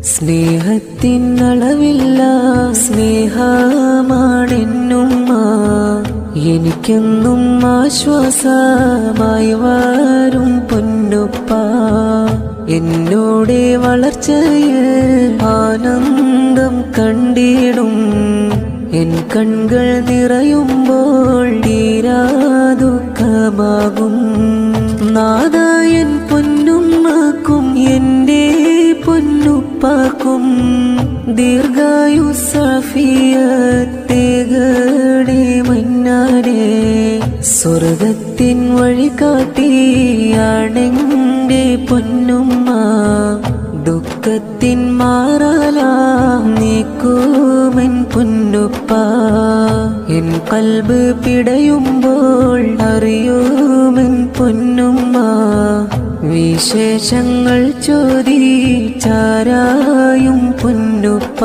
സ്നേഹത്തിനളവില്ല സ്നേഹമാണെന്നുമ്മ, എനിക്കെന്നും ആശ്വാസമായി വരും പൊന്നുപ്പ. എന്നോടെ വളർച്ചയിൽ ആനന്ദം കണ്ടിടും, എൻ കൺകൾ നിറയുമ്പോൾ തീരാ ദുഃഖമാകും. നാദായൻ പൊന്നുമ്മക്കും എൻ്റെ പൊന്നുപ്പാക്കും ദീർഘായുസ്സാഫിയത്തേകണേ മന്നാനേ. സ്വർഗത്തിൻ വഴി കാട്ടിയാണെൻ്റെ പൊന്നുമ്മ, ദുഃഖത്തിൻ മാറാലാം നീക്കുമെൻ പൊന്നുപ്പ. എൻ കൽബ് പിടയുമ്പോൾ അറിയുമെൻ പൊന്നുമ്മ, വിശേഷങ്ങൾ ചോദിച്ചാരായും പൊന്നുപ്പ.